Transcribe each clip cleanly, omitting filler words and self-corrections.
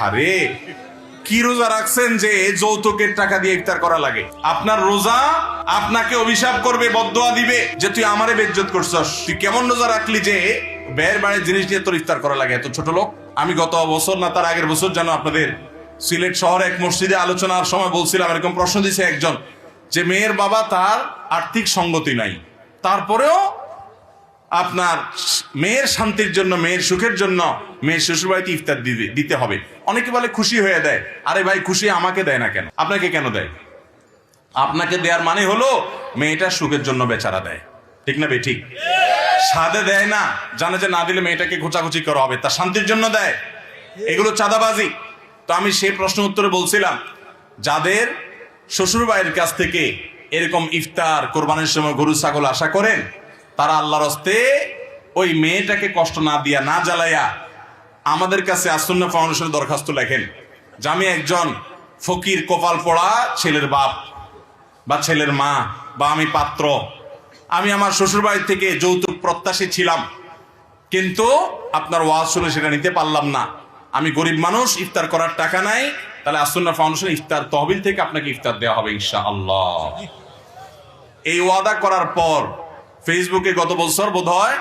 আরে কি রোজা রাখছেন যে যৌতুকের টাকা দিয়ে ইফতার করা লাগে? আপনার রোজা আপনাকে অভিশাপ করবে, বদদোয়া দিবে যে তুই আমারে বেইজ্জত করছস। তুই কেমন রোজা রাখলি যে ব্যয়ের বাড়ির জিনিস দিয়ে তোর ইফতার করা লাগে? এত ছোট লোক। আমি গত বছর না তার আগের বছর জানো আপনাদের সিলেট শহরে এক মসজিদে আলোচনার সময় বলছিলাম, এরকম প্রশ্ন দিয়েছে একজন যে মেয়ের বাবা তার আর্থিক সঙ্গতি নাই, তারপরেও আপনার মেয়ের শান্তির জন্য, মেয়ের সুখের জন্য মেয়ের শ্বশুরবাড়িতে ইফতার দিতে হবে। অনেকে বলে খুশি হয়ে দেয়। আরে ভাই, খুশি আমাকে দেয় না কেন? আপনাকে কেন দেয়? আপনাকে দেওয়ার মানে হলো মেয়েটার সুখের জন্য বেচারা দেয়, ঠিক না বে ঠিক? সাদে দেয় না, জানে যে না দিলে মেয়েটাকে খোঁচাখুচি করা হবে, তার শান্তির জন্য দেয়। এগুলো চাঁদাবাজি। তো আমি সেই প্রশ্ন উত্তরে বলছিলাম, যাদের শ্বশুর বাড়ির কাছ থেকে এরকম ইফতার কোরবানির সময় গরু ছাগল আশা করেন, তারা আল্লাহর হস্তে ওই মেয়েটাকে কষ্ট না দিয়া, না জ্বালাইয়া আমাদের কাছে আসুন্নাহ ফাউন্ডেশনে দরখাস্ত লেখেন যে আমি একজন ফকির কপাল পড়া ছেলের বাপ বা ছেলের মা, বা আমি পাত্র, আমি আমার শ্বশুর বাড়ি থেকে যৌতুক প্রত্যাশী ছিলাম, কিন্তু আপনার ওয়াজ শুনে সেটা নিতে পারলাম না। আমি গরিব মানুষ, ইফতার করার টাকা নাই, তাহলে আসুন্নাহ ফাউন্ডেশন ইফতার তহবিল থেকে আপনাকে ইফতার দেওয়া হবে ইনশাআল্লাহ। এই ওয়াদা করার পর ফেসবুকে গত বছর বোধহয়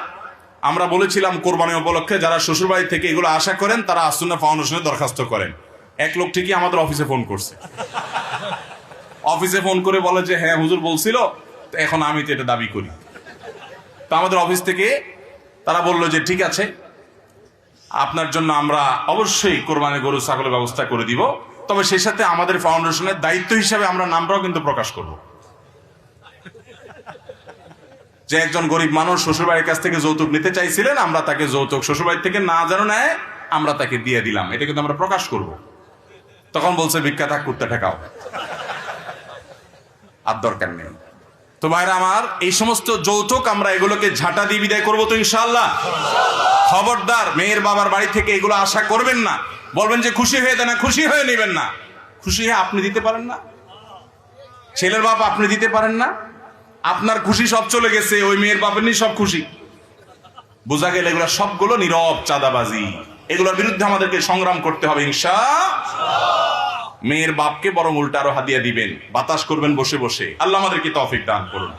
আমরা বলেছিলাম কোরবানি উপলক্ষে যারা শ্বশুরবাড়ি থেকে এগুলো আশা করেন তারা আসুন্নাহ ফাউন্ডেশনে দরখাস্ত করেন। এক লোক ঠিকই আমাদের অফিসে ফোন করছে, অফিসে ফোন করে বলে যে হ্যাঁ হুজুর বলছিল, এখন আমি তো এটা দাবি করি। তো আমাদের অফিস থেকে তারা বললো যে ঠিক আছে, আপনার জন্য আমরা অবশ্যই কোরবানি গরু ছাগলের ব্যবস্থা করে দিব, তবে সেই সাথে আমাদের ফাউন্ডেশনের দায়িত্ব হিসাবে আমরা নামটাও কিন্তু প্রকাশ করব, যে একজন গরিব মানুষ শ্বশুরবাড়ির কাছ থেকে যৌতুক নিতে চাইছিলেন, আমরা তাকে যৌতুক শ্বশুরবাড়ি থেকে না যেন নেয় আমরা তাকে দিয়ে দিলাম, এটা কিন্তু আমরা প্রকাশ করব। তখন বলছে ভিক্ষা থাক কুত্তা ঠেকাও, আর দরকার নেই। তো ভাইরা আমার, এই সমস্ত যৌতুক আমরা এগুলোকে ঝাঁটা দিয়ে বিদায় করবো তো ইনশাআল্লাহ। খবরদার মেয়ের বাবার বাড়ি থেকে এগুলো আশা করবেন না। বলবেন যে খুশি হয়ে দেন না, খুশি হয়ে নেবেন না। খুশি হয়ে আপনি দিতে পারেন না, ছেলের বাপ আপনি দিতে পারেন না, আপনার খুশি সব চলে গেছে, ওই মেয়ের বাপের নিয়ে সব খুশি। বোঝা গেল এগুলো সবগুলো নীরব চাঁদাবাজি। এগুলোর বিরুদ্ধে আমাদেরকে সংগ্রাম করতে হবে ইনশাআল্লাহ। মেয়ের বাপকে বরং উল্টা আরো হাদিয়া দিবেন, বাতাস করবেন বসে বসে। আল্লাহ আমাদেরকে তৌফিক দান করুন।